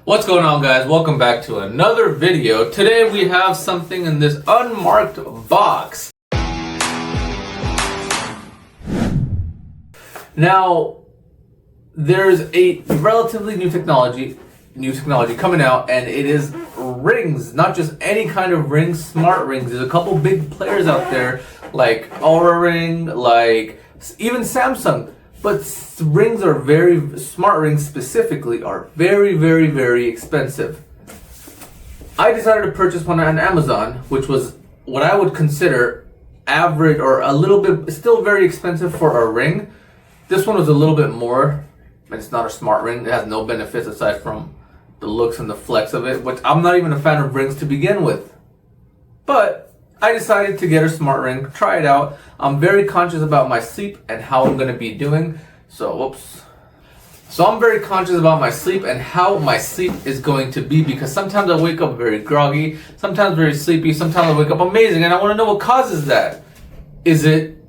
What's going on, guys? Welcome back to another video. Today we have something in this unmarked box. Now, there's a relatively new technology coming out, and it is rings. Not just any kind of rings, smart rings. There's a couple big players out there like Aura Ring, like even Samsung. But rings are smart rings specifically are very expensive. I decided to purchase one on Amazon, which was what I would consider average or a little bit, still very expensive for a ring. This one was a little bit more, and it's not a smart ring. It has no benefits aside from the looks and the flex of it, which I'm not even a fan of rings to begin with. But I decided to get a smart ring, try it out. I'm very conscious about my sleep and how I'm going to be doing. So I'm very conscious about my sleep and how my sleep is going to be, because sometimes I wake up very groggy, sometimes very sleepy, sometimes I wake up amazing, and I want to know what causes that. Is it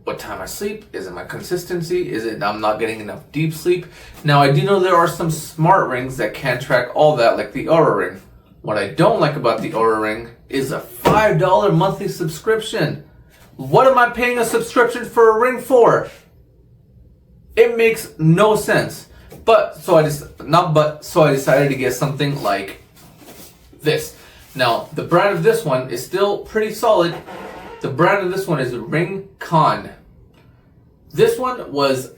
what time I sleep? Is it my consistency? Is it I'm not getting enough deep sleep? Now, I do know there are some smart rings that can track all that, like the Aura Ring. What I don't like about the Aura Ring is a $5 monthly subscription. What am I paying a subscription for a ring for? It makes no sense. So I decided to get something like this. Now, the brand of this one is still pretty solid. The brand of this one is Ringconn. This one was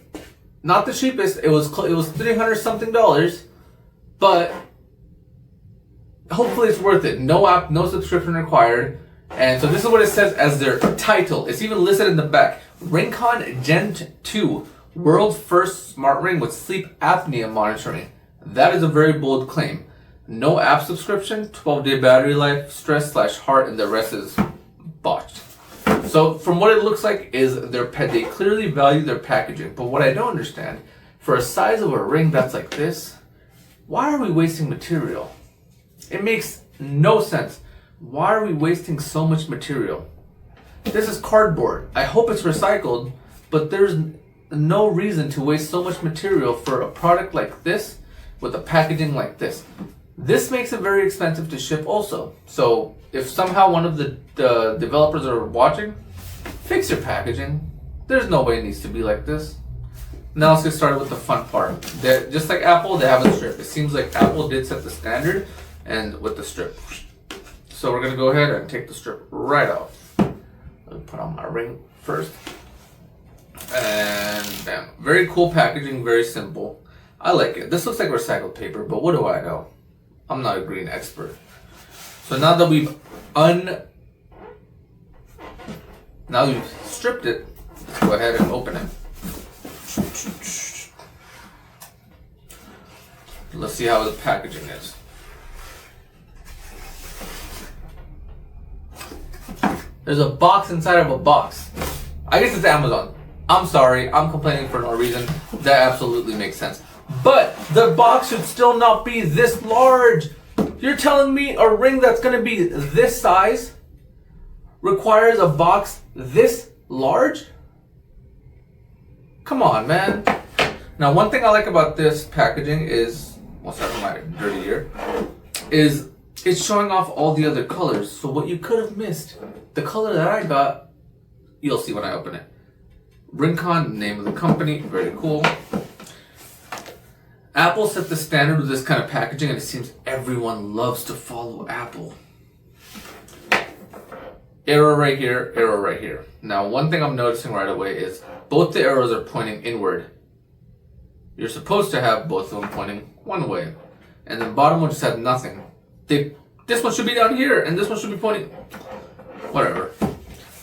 not the cheapest. It was $300 something, but hopefully it's worth it. No app, no subscription required. And so this is what it says as their title. It's even listed in the back. Ringconn Gen 2, world's first smart ring with sleep apnea monitoring. That is a very bold claim. No app subscription, 12-day battery life, stress/heart, and the rest is botched. So from what it looks like is they clearly value their packaging. But what I don't understand, for a size of a ring that's like this, why are we wasting material? It makes no sense. Why are we wasting so much material? This is cardboard. I hope it's recycled, but there's no reason to waste so much material for a product like this with a packaging like this. This makes it very expensive to ship also. So if somehow one of the developers are watching, fix your packaging. There's no way it needs to be like this. Now let's get started with the fun part. Just like Apple, they have a strip. It seems like Apple did set the standard and with the strip. So we're going to go ahead and take the strip right off. I'll put on my ring first. And bam. Very cool packaging, very simple. I like it. This looks like recycled paper, but what do I know? I'm not a green expert. So now that we've stripped it, let's go ahead and open it. Let's see how the packaging is. There's a box inside of a box. I guess it's Amazon. I'm sorry, I'm complaining for no reason. That absolutely makes sense. But the box should still not be this large. You're telling me a ring that's going to be this size requires a box this large? Come on, man. Now, one thing I like about this packaging is, aside from my dirty ear, is it's showing off all the other colors. So what you could have missed, the color that I got, you'll see when I open it. Ringconn, name of the company, very cool. Apple set the standard with this kind of packaging, and it seems everyone loves to follow Apple. Arrow right here, arrow right here. Now, one thing I'm noticing right away is both the arrows are pointing inward. You're supposed to have both of them pointing one way. And the bottom one just had nothing. This one should be down here, and this one should be pointing... Whatever.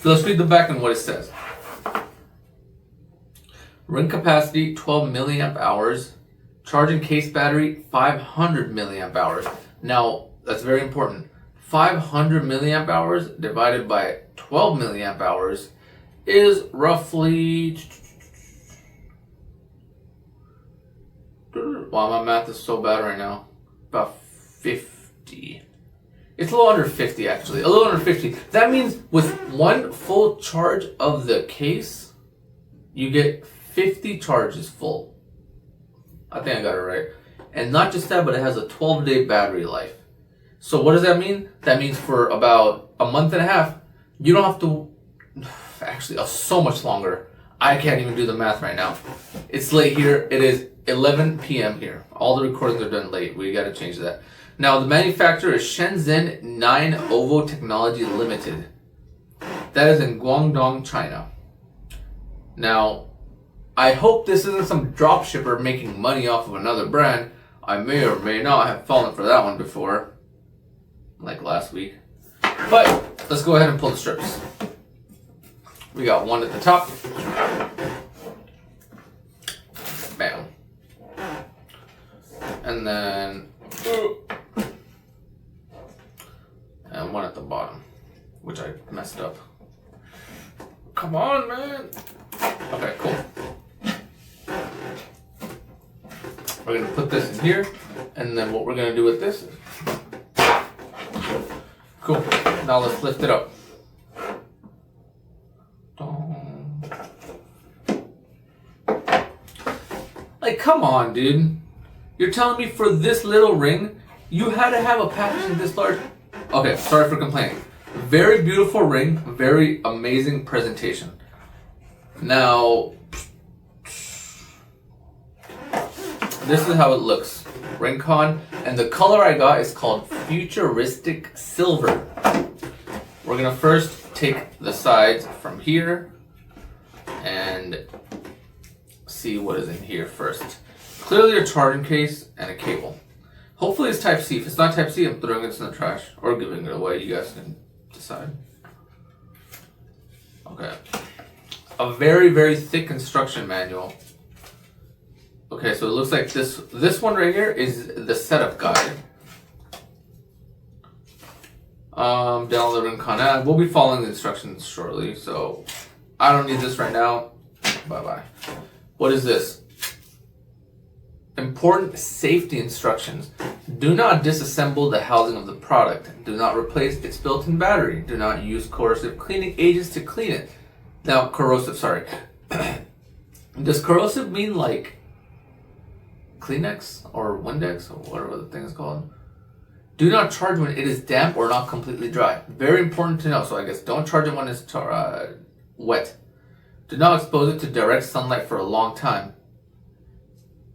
So let's read the back and what it says. Ring capacity, 12 milliamp hours. Charging case battery, 500 milliamp hours. Now, that's very important. 500 milliamp hours divided by 12 milliamp hours is roughly... Wow, my math is so bad right now. About 50. It's a little under 50, actually. A little under 50. That means with one full charge of the case, you get 50 charges full. I think I got it right. And not just that, but it has a 12-day battery life. So what does that mean? That means for about a month and a half, you don't have to, actually so much longer. I can't even do the math right now. It's late here. It is 11 p.m. here. All the recordings are done late. We got to change that. Now, the manufacturer is Shenzhen 9 Ovo Technology Limited. That is in Guangdong, China. Now, I hope this isn't some drop shipper making money off of another brand. I may or may not have fallen for that one before, like last week. But let's go ahead and pull the strips. We got one at the top. Bam. And then and one at the bottom, which I messed up. Come on, man. Okay, cool. We're gonna put this in here, and then what we're gonna do with this is cool. Now let's lift it up. Like, come on, dude. You're telling me for this little ring, you had to have a packaging this large? Okay, sorry for complaining. Very beautiful ring, very amazing presentation. Now, this is how it looks. Ringconn, and the color I got is called Futuristic Silver. We're gonna first take the sides from here and see what is in here first. Clearly a charging case and a cable. Hopefully it's Type-C. If it's not Type-C, I'm throwing it in the trash or giving it away. You guys can decide. Okay. A very, very thick instruction manual. Okay, so it looks like this one right here is the setup guide. Download the Ringconn app. We'll be following the instructions shortly, so I don't need this right now. Bye-bye. What is this? Important safety instructions. Do not disassemble the housing of the product. Do not replace its built-in battery. Do not use corrosive cleaning agents to clean it. Now, corrosive, sorry. Does corrosive mean like Kleenex or Windex or whatever the thing is called? Do not charge when it is damp or not completely dry. Very important to know. So I guess don't charge it when it's wet. Do not expose it to direct sunlight for a long time.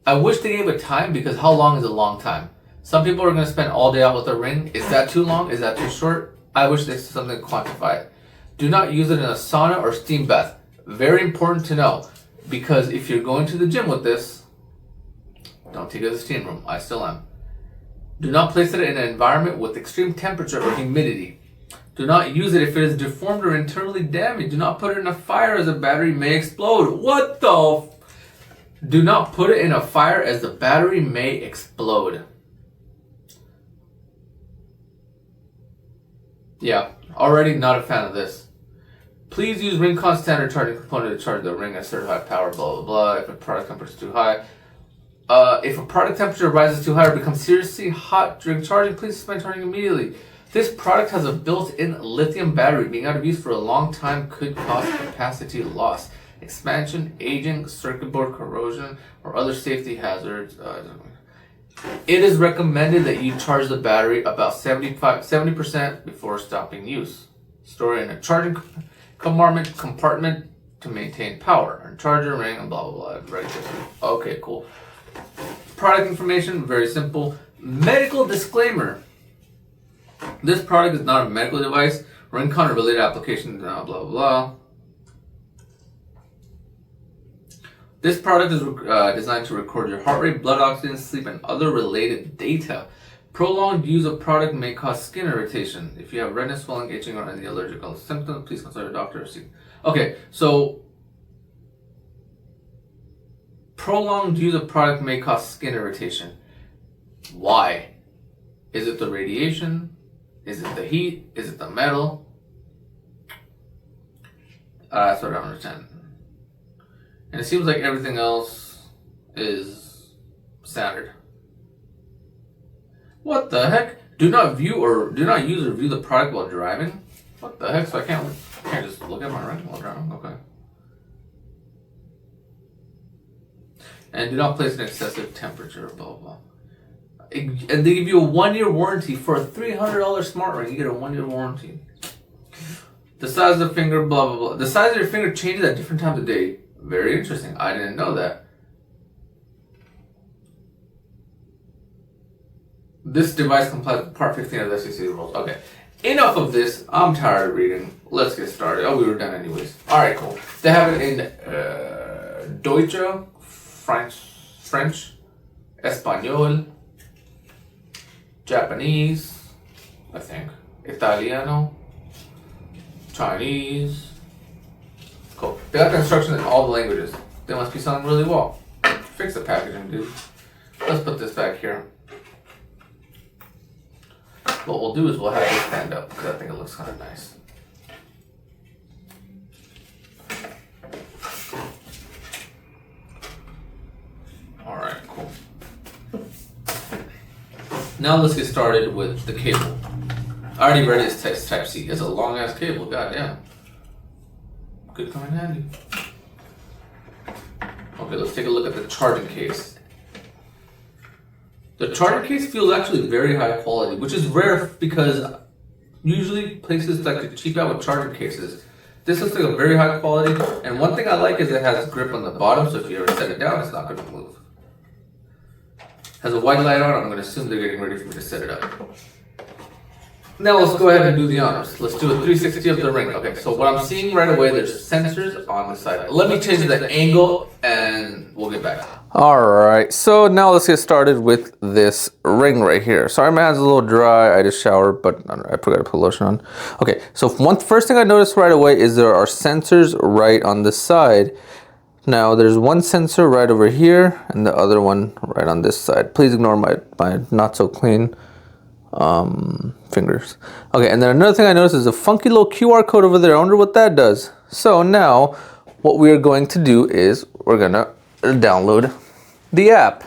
I wish they gave a time, because how long is a long time? Some people are going to spend all day out with a ring. Is that too long? Is that too short? I wish there's something to quantify it. Do not use it in a sauna or steam bath. Very important to know, because if you're going to the gym with this, don't take it to the steam room. I still am. Do not place it in an environment with extreme temperature or humidity. Do not use it if it is deformed or internally damaged. Do not put it in a fire, as the battery may explode. What the Do not put it in a fire, as the battery may explode. Yeah, already not a fan of this. Please use Ringconn standard charging component to charge the ring at certified power, blah, blah, blah. If a product temperature is too high. If a product temperature rises too high or becomes seriously hot during charging, please suspend charging immediately. This product has a built-in lithium battery. Being out of use for a long time could cause capacity loss, expansion, aging, circuit board corrosion, or other safety hazards. It is recommended that you charge the battery about 70% before stopping use. Store it in a charging compartment to maintain power. And charger, ring, and blah, blah, blah. Ready to Okay, cool. Product information, very simple. Medical disclaimer. This product is not a medical device. Ringconn or related applications, blah, blah, blah. This product is designed to record your heart rate, blood oxygen, sleep, and other related data. Prolonged use of product may cause skin irritation. If you have redness, swelling, itching, or any allergical symptoms, please consult your doctor. Okay, so prolonged use of product may cause skin irritation. Why? Is it the radiation? Is it the heat? Is it the metal? That's what I don't understand. And it seems like everything else is standard. What the heck? Do not use or view the product while driving? What the heck? So I can't just look at my ring while driving? Okay. And do not place an excessive temperature, blah, blah. And they give you a 1-year warranty for a $300 smart ring. You get a 1-year warranty. The size of the finger, blah, blah, blah. The size of your finger changes at different times of day. Very interesting. I didn't know that. This device complies with Part 15 of the SEC rules. Okay. Enough of this. I'm tired of reading. Let's get started. Oh, we were done anyways. Alright, cool. They have it in Deutsche, French, Espanol, Japanese, I think, Italiano, Chinese. Cool. They got the instructions in all the languages. They must be selling really well. Fix the packaging, dude. Let's put this back here. What we'll do is we'll have this stand up because I think it looks kind of nice. Alright, cool. Now let's get started with the cable. I already read it as Type C. It's a long ass cable, goddamn. Could come in handy. Okay, let's take a look at the charging case. The charging case feels actually very high quality, which is rare because usually places like to cheap out with charging cases. This looks like a very high quality, and one thing I like is it has grip on the bottom, so if you ever set it down, it's not going to move. Has a white light on. I'm going to assume they're getting ready for me to set it up. Now let's go ahead and do the honors. Let's do a 360 of the ring. Okay, so what I'm seeing right away, there's sensors on the side. Let me change the angle and we'll get back. Alright, so now let's get started with this ring right here. Sorry, my hands are a little dry. I just showered, but I forgot to put lotion on. Okay, so first thing I noticed right away is there are sensors right on the side. Now there's one sensor right over here and the other one right on this side. Please ignore my not so clean fingers. Okay, and then another thing I noticed is a funky little QR code over there. I wonder what that does. So now what we are going to do is we're gonna download the app.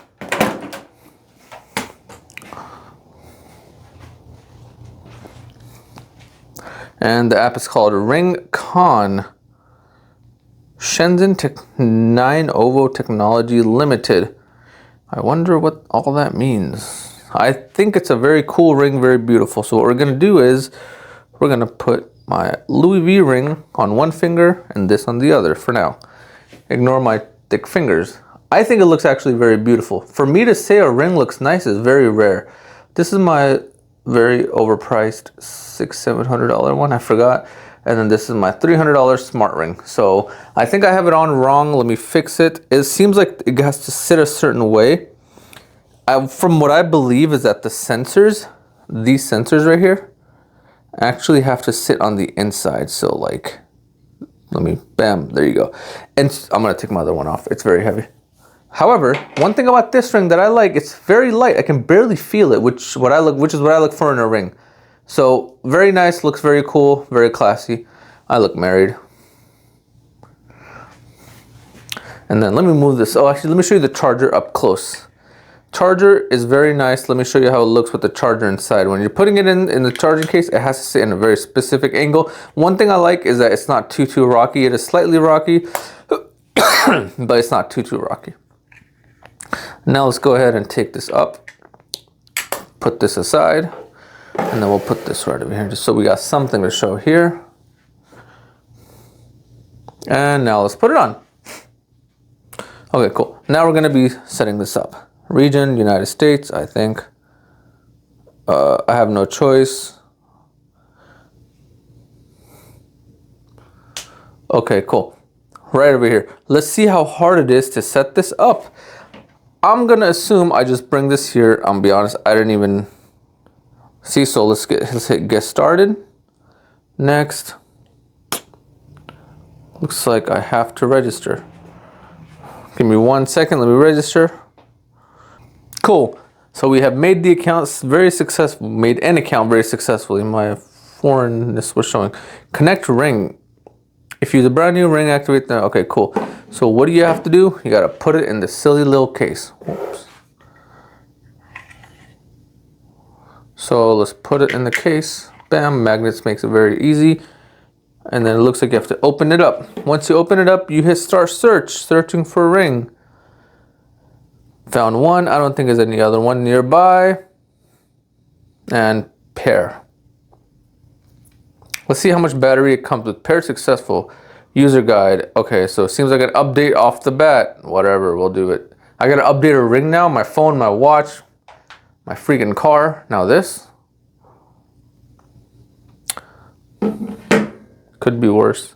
And the app is called Ringconn Shenzhen 9 OVO Technology Limited. I wonder what all that means. I think it's a very cool ring, very beautiful. So what we're gonna do is we're gonna put my Louis V ring on one finger and this on the other for now. Ignore my thick fingers. I think it looks actually very beautiful. For me to say a ring looks nice is very rare. This is my very overpriced $600-700 one, I forgot. And then this is my $300 smart ring. So I think I have it on wrong. Let me fix it. It seems like it has to sit a certain way. From what I believe is that the sensors, these sensors right here, actually have to sit on the inside. So like, bam, there you go. And I'm gonna take my other one off. It's very heavy. However, one thing about this ring that I like, it's very light. I can barely feel it, which is what I look for in a ring. So very nice, looks very cool, very classy. I look married. And then let me move this. Oh, actually, let me show you the charger up close. Charger is very nice. Let me show you how it looks with the charger inside. When you're putting it in the charging case, it has to sit in a very specific angle. One thing I like is that it's not too rocky. It is slightly rocky, but it's not too rocky. Now let's go ahead and take this up, put this aside, and then we'll put this right over here just so we got something to show here. And now let's put it on. Okay, cool. Now we're gonna be setting this up. Region, United States, I think. I have no choice. Okay, cool. Right over here. Let's see how hard it is to set this up. I'm gonna assume I just bring this here. I'm gonna be honest, I didn't even see, so let's hit get started. Next. Looks like I have to register. Give me 1 second, let me register. Cool. So we have made the accounts very successful, made an account very successfully. My foreignness was showing. Connect ring. If you use a brand new ring, activate the, okay, cool. So what do you have to do? You gotta put it in the silly little case. Whoops. So let's put it in the case. Bam, magnets makes it very easy. And then it looks like you have to open it up. Once you open it up, you hit start search, searching for a ring. Found one. I don't think there's any other one nearby. And pair. Let's see how much battery it comes with. Pair successful. User guide. Okay, so it seems like an update off the bat. Whatever, we'll do it. I gotta update a ring now. My phone, my watch, my freaking car. Now this. Could be worse.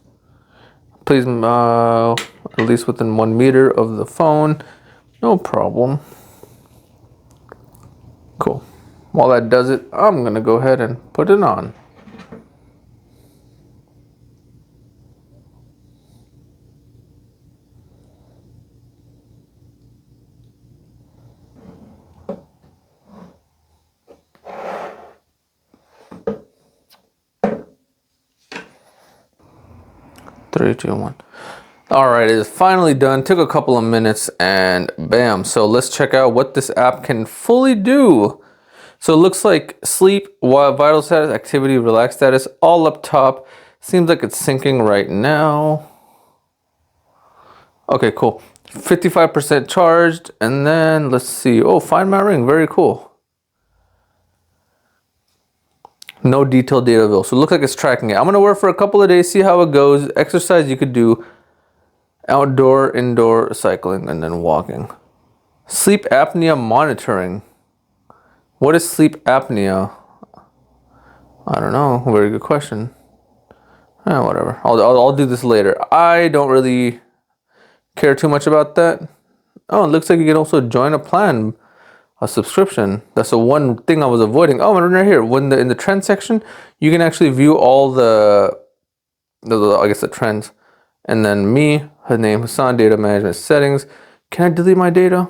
Please, at least within 1 meter of the phone. No problem. Cool. While that does it, I'm gonna go ahead and put it on. Three, two, one. All right, it is finally done. Took a couple of minutes and bam. So let's check out what this app can fully do. So it looks like sleep, vital status, activity, relax status, all up top. Seems like it's syncing right now. Okay, cool. 55% charged. And then let's see. Oh, find my ring. Very cool. No detailed data available. So it looks like it's tracking it. I'm going to wear it for a couple of days, see how it goes. Exercise you could do. Outdoor, indoor, cycling, and then walking. Sleep apnea monitoring. What is sleep apnea? I don't know. Very good question. Whatever. I'll do this later. I don't really care too much about that. Oh, it looks like you can also join a plan. A subscription. That's the one thing I was avoiding. Oh, right here. In the trend section, you can actually view all the I guess the trends. And then me, her name, Hassan, data management settings. Can I delete my data?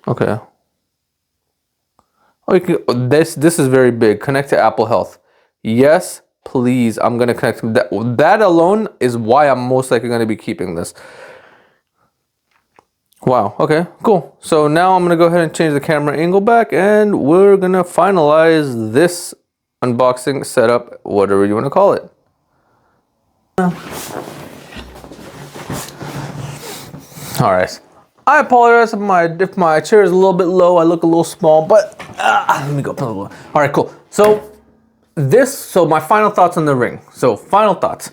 Okay. Oh, you can, this is very big. Connect to Apple Health. Yes, please. I'm gonna connect. That alone is why I'm most likely gonna be keeping this. Wow, okay, cool. So now I'm gonna go ahead and change the camera angle back and we're gonna finalize this unboxing setup, whatever you wanna call it. All right, I apologize if my chair is a little bit low, I look a little small, but let me go up a little. All right, cool. So my final thoughts on the ring. So final thoughts.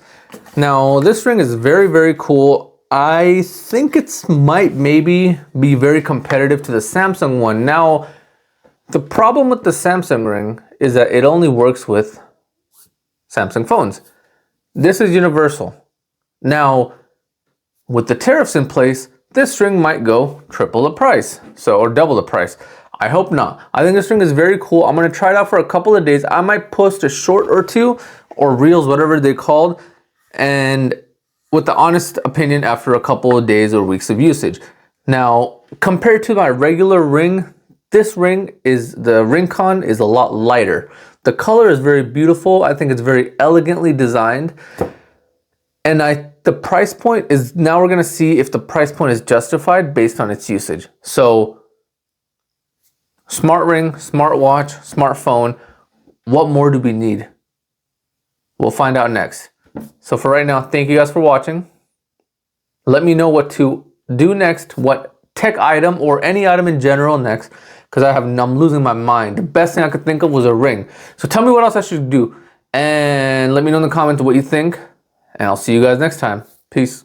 Now this ring is very, very cool. I think it's maybe be very competitive to the Samsung one. Now, the problem with the Samsung ring is that it only works with Samsung phones. This is universal. Now, with the tariffs in place, this ring might go triple the price, or double the price. I hope not. I think this ring is very cool. I'm gonna try it out for a couple of days. I might post a short or two, or reels, whatever they're called, and with the honest opinion after a couple of days or weeks of usage. Now, compared to my regular ring, this ring the Ringconn is a lot lighter. The color is very beautiful. I think it's very elegantly designed. And the price point is, now we're gonna see if the price point is justified based on its usage. So, smart ring, smartwatch, smartphone, what more do we need? We'll find out next. So for right now, thank you guys for watching. Let me know what to do next, what tech item or any item in general next, because I'm losing my mind. The best thing I could think of was a ring. So tell me what else I should do, and let me know in the comments what you think, and I'll see you guys next time. Peace.